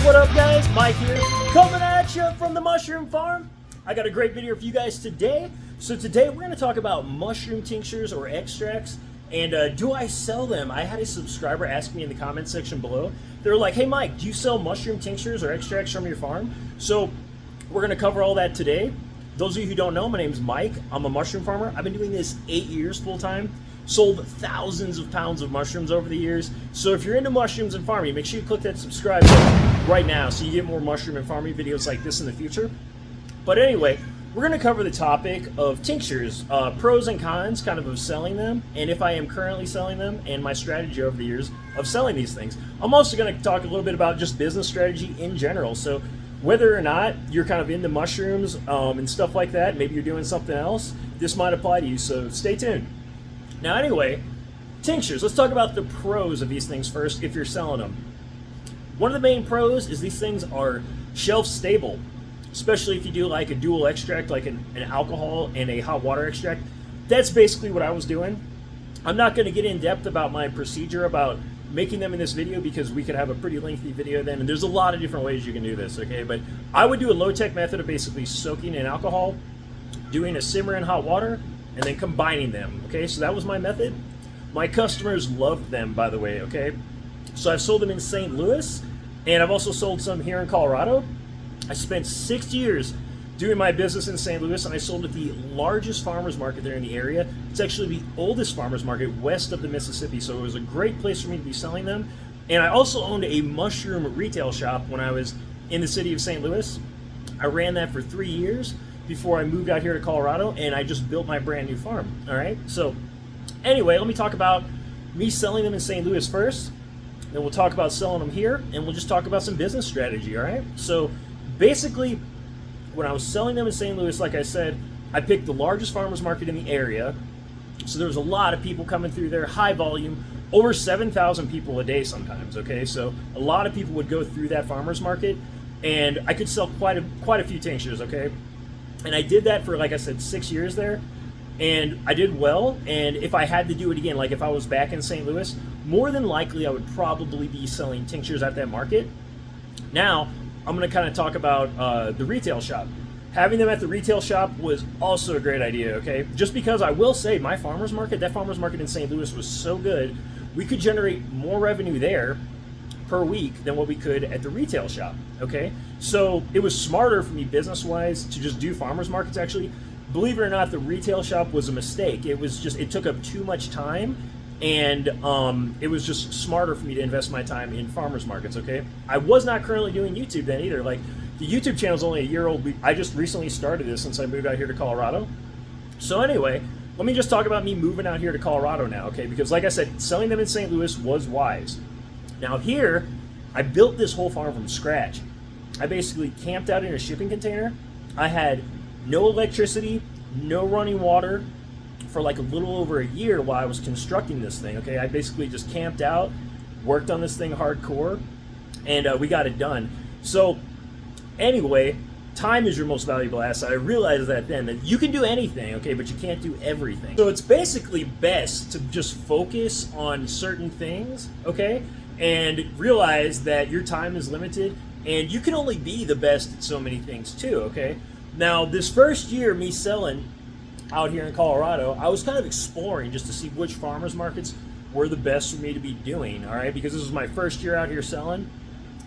What up, guys? Mike here, coming at you from the mushroom farm. I got a great video for you guys today. So today we're going to talk about mushroom tinctures or extracts, and do I sell them? I had a subscriber ask me in the comment section below. They were like, hey Mike, do you sell mushroom tinctures or extracts from your farm? So we're going to cover all that today. Those of you who don't know, my name's Mike. I'm a mushroom farmer. I've been doing this 8 years full time. Sold thousands of pounds of mushrooms over the years. So if you're into mushrooms and farming, make sure you click that subscribe button right now so you get more mushroom and farming videos like this in the future. But anyway, we're going to cover the topic of tinctures, pros and cons kind of selling them, and if I am currently selling them, and my strategy over the years of selling these things. I'm also going to talk a little bit about just business strategy in general. So whether or not you're kind of into mushrooms and stuff like that, maybe you're doing something else, this might apply to you, so stay tuned. Now anyway, tinctures. Let's talk about the pros of these things first if you're selling them. One of the main pros is these things are shelf stable, especially if you do like a dual extract, like an alcohol and a hot water extract. That's basically what I was doing. I'm not going to get in depth about my procedure about making them in this video because we could have a pretty lengthy video then, and there's a lot of different ways you can do this, okay? But I would do a low-tech method of basically soaking in alcohol, doing a simmer in hot water, and then combining them, okay? So that was my method. My customers loved them, by the way, okay? So I've sold them in St. Louis, and I've also sold some here in Colorado. I spent 6 years doing my business in St. Louis, and I sold at the largest farmer's market there in the area. It's actually the oldest farmer's market west of the Mississippi, so it was a great place for me to be selling them. And I also owned a mushroom retail shop when I was in the city of St. Louis. I ran that for 3 years before I moved out here to Colorado, and I just built my brand new farm, all right? So anyway, let me talk about me selling them in St. Louis first, then we'll talk about selling them here, and we'll just talk about some business strategy, all right? So basically, when I was selling them in St. Louis, like I said, I picked the largest farmer's market in the area, so there was a lot of people coming through there, high volume, over 7,000 people a day sometimes, okay? So a lot of people would go through that farmer's market, and I could sell quite a few tinctures, okay? And I did that for, like I said, 6 years there, and I did well. And if I had to do it again, like if I was back in St. Louis, more than likely I would probably be selling tinctures at that market. Now, I'm going to kind of talk about the retail shop. Having them at the retail shop was also a great idea, okay? Just because I will say my farmer's market, that farmer's market in St. Louis was so good, we could generate more revenue there per week than what we could at the retail shop, okay? So it was smarter for me business-wise to just do farmers markets. Actually, believe it or not, the retail shop was a mistake. It was just, it took up too much time, and it was just smarter for me to invest my time in farmers markets, okay? I was not currently doing YouTube then either. Like, the YouTube channel is only a year old. I just recently started this since I moved out here to Colorado. So anyway, let me just talk about me moving out here to Colorado now, okay? Because like I said, selling them in St. Louis was wise. Now here, I built this whole farm from scratch. I basically camped out in a shipping container. I had no electricity, no running water for like a little over a year while I was constructing this thing, okay? I basically just camped out, worked on this thing hardcore, and we got it done. So anyway, time is your most valuable asset. I realized that then, that you can do anything, okay, but you can't do everything. So it's basically best to just focus on certain things, okay? And realize that your time is limited and you can only be the best at so many things too, okay? Now, this first year, me selling out here in Colorado, I was kind of exploring just to see which farmers markets were the best for me to be doing, all right? Because this was my first year out here selling,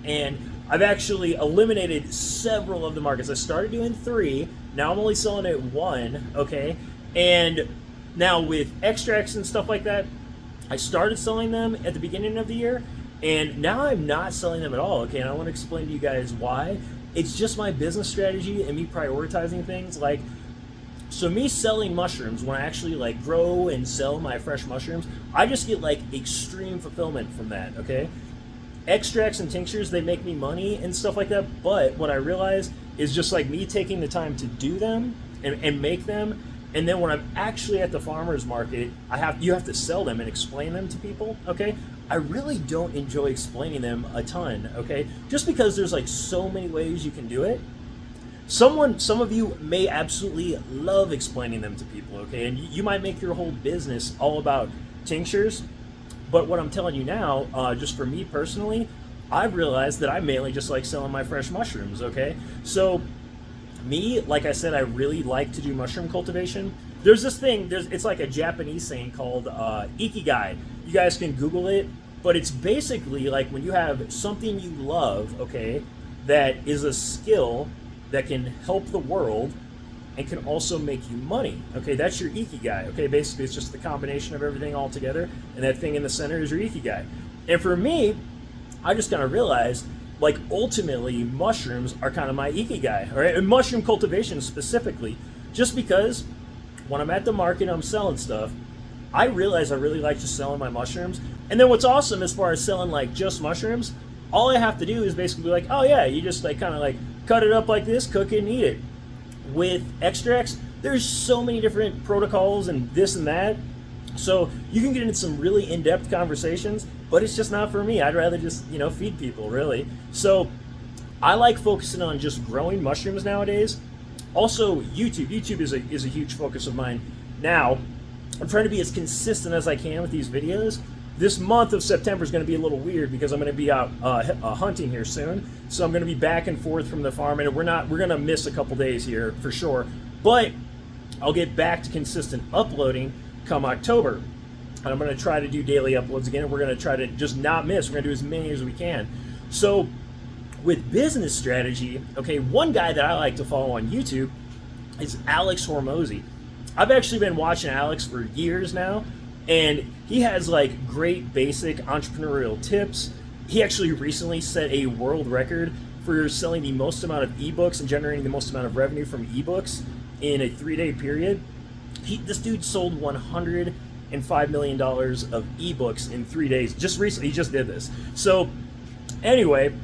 and I've actually eliminated several of the markets. I started doing 3, now I'm only selling at 1, okay? And now with extracts and stuff like that, I started selling them at the beginning of the year, and now I'm not selling them at all, okay? And I want to explain to you guys why. It's just my business strategy and me prioritizing things. Like, so me selling mushrooms, when I actually like grow and sell my fresh mushrooms, I just get like extreme fulfillment from that, okay? Extracts and tinctures, they make me money and stuff like that, but what I realize is just like me taking the time to do them and make them, and then when I'm actually at the farmer's market, you have to sell them and explain them to people, okay? I really don't enjoy explaining them a ton, okay? Just because there's like so many ways you can do it. Some of you may absolutely love explaining them to people, okay? And you might make your whole business all about tinctures, but what I'm telling you now, just for me personally, I've realized that I mainly just like selling my fresh mushrooms, okay? So me, like I said, I really like to do mushroom cultivation. There's this thing, it's like a Japanese saying called ikigai. You guys can Google it, but it's basically like when you have something you love, okay, that is a skill that can help the world and can also make you money. Okay, that's your ikigai. Okay, basically it's just the combination of everything all together, and that thing in the center is your ikigai. And for me, I just kind of realized, like, ultimately, mushrooms are kind of my ikigai, all right? And mushroom cultivation specifically, just because when I'm at the market, I'm selling stuff. I realize I really like just selling my mushrooms. And then what's awesome as far as selling like just mushrooms, all I have to do is basically be like, oh yeah, you just like kind of like cut it up like this, cook it and eat it. With extracts, there's so many different protocols and this and that. So you can get into some really in-depth conversations, but it's just not for me. I'd rather just, feed people, really. So I like focusing on just growing mushrooms nowadays. Also, YouTube. YouTube is a huge focus of mine. Now, I'm trying to be as consistent as I can with these videos. This month of September is going to be a little weird because I'm going to be out hunting here soon. So I'm going to be back and forth from the farm, and we're going to miss a couple days here for sure. But I'll get back to consistent uploading come October. And I'm going to try to do daily uploads again, and we're going to try to just not miss. We're going to do as many as we can. So with business strategy, okay, one guy that I like to follow on YouTube is Alex Hormozy. I've actually been watching Alex for years now, and he has like great basic entrepreneurial tips. He actually recently set a world record for selling the most amount of ebooks and generating the most amount of revenue from ebooks in a 3-day period. This dude sold $105 million of ebooks in 3 days. Just recently, he just did this. So anyway,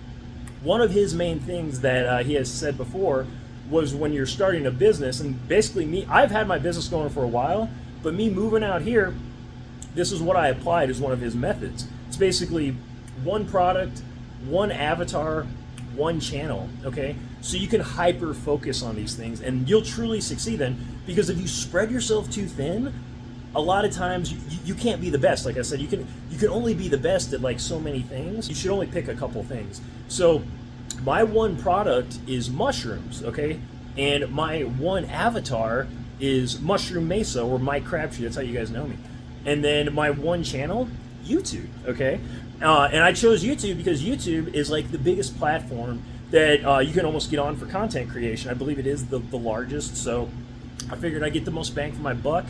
one of his main things that he has said before was when you're starting a business, and basically I've had my business going for a while, but me moving out here, this is what I applied as one of his methods. It's basically one product, one avatar, one channel, okay? So you can hyper focus on these things and you'll truly succeed then, because if you spread yourself too thin, a lot of times you can't be the best. Like I said, you can only be the best at like so many things. You should only pick a couple things. So my one product is mushrooms, okay? And my one avatar is Mushroom Mesa, or Mike Crabtree, that's how you guys know me. And then my one channel, YouTube, okay? And I chose YouTube because YouTube is like the biggest platform that you can almost get on for content creation. I believe it is the largest, so I figured I'd get the most bang for my buck.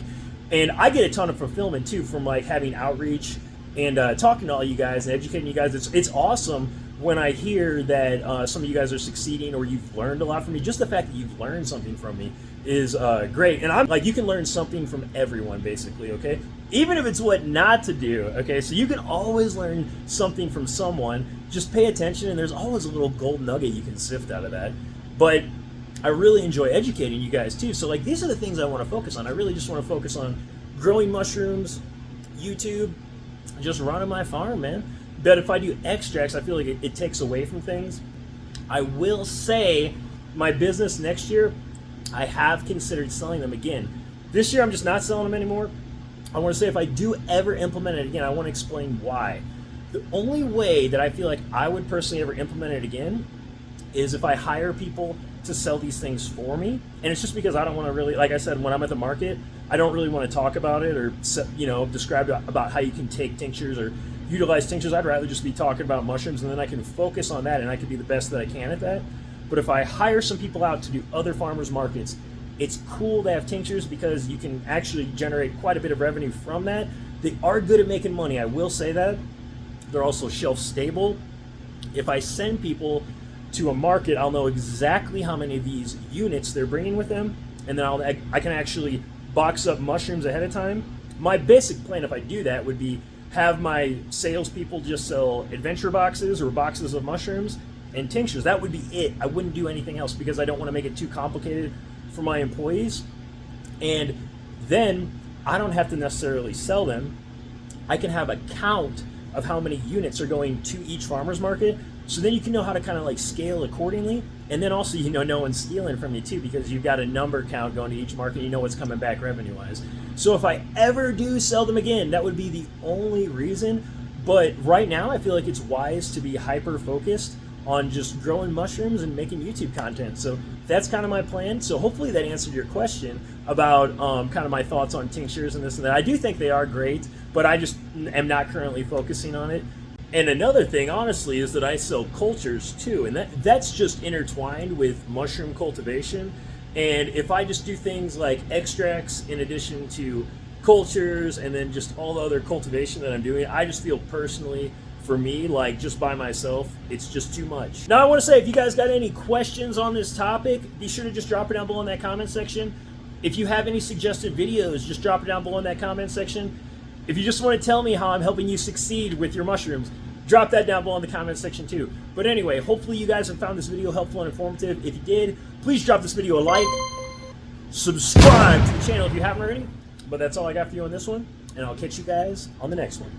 And I get a ton of fulfillment too from like having outreach and talking to all you guys and educating you guys. It's awesome when I hear that some of you guys are succeeding or you've learned a lot from me. Just the fact that you've learned something from me is great. And I'm like, you can learn something from everyone basically, okay? Even if it's what not to do, okay? So you can always learn something from someone. Just pay attention, and there's always a little gold nugget you can sift out of that. But I really enjoy educating you guys too. So like, these are the things I want to focus on. I really just want to focus on growing mushrooms, YouTube, just running my farm, man. But if I do extracts, I feel like it takes away from things. I will say my business next year, I have considered selling them again. This year I'm just not selling them anymore. I want to say if I do ever implement it again, I want to explain why. The only way that I feel like I would personally ever implement it again is if I hire people to sell these things for me. And it's just because I don't want to really, like I said, when I'm at the market, I don't really want to talk about it or, describe about how you can take tinctures or utilize tinctures. I'd rather just be talking about mushrooms, and then I can focus on that and I can be the best that I can at that. But if I hire some people out to do other farmers markets, it's cool to have tinctures because you can actually generate quite a bit of revenue from that. They are good at making money, I will say that. They're also shelf stable. If I send people to a market, I'll know exactly how many of these units they're bringing with them, and then I can actually box up mushrooms ahead of time. My basic plan, if I do that, would be have my salespeople just sell adventure boxes or boxes of mushrooms and tinctures. That would be it. I wouldn't do anything else because I don't want to make it too complicated for my employees. And then I don't have to necessarily sell them. I can have a count of how many units are going to each farmer's market. So then you can know how to kind of like scale accordingly. And then also, no one's stealing from you too, because you've got a number count going to each market. You know what's coming back revenue wise. So if I ever do sell them again, that would be the only reason. But right now, I feel like it's wise to be hyper focused on just growing mushrooms and making YouTube content. So that's kind of my plan. So hopefully that answered your question about kind of my thoughts on tinctures and this and that. I do think they are great, but I just am not currently focusing on it. And another thing, honestly, is that I sell cultures too, and that's just intertwined with mushroom cultivation. And if I just do things like extracts in addition to cultures and then just all the other cultivation that I'm doing, I just feel personally, for me, like just by myself, it's just too much. Now I want to say, if you guys got any questions on this topic, be sure to just drop it down below in that comment section. If you have any suggested videos, just drop it down below in that comment section. If you just want to tell me how I'm helping you succeed with your mushrooms, drop that down below in the comment section too. But anyway, hopefully you guys have found this video helpful and informative. If you did, please drop this video a like, subscribe to the channel if you haven't already. But that's all I got for you on this one, and I'll catch you guys on the next one.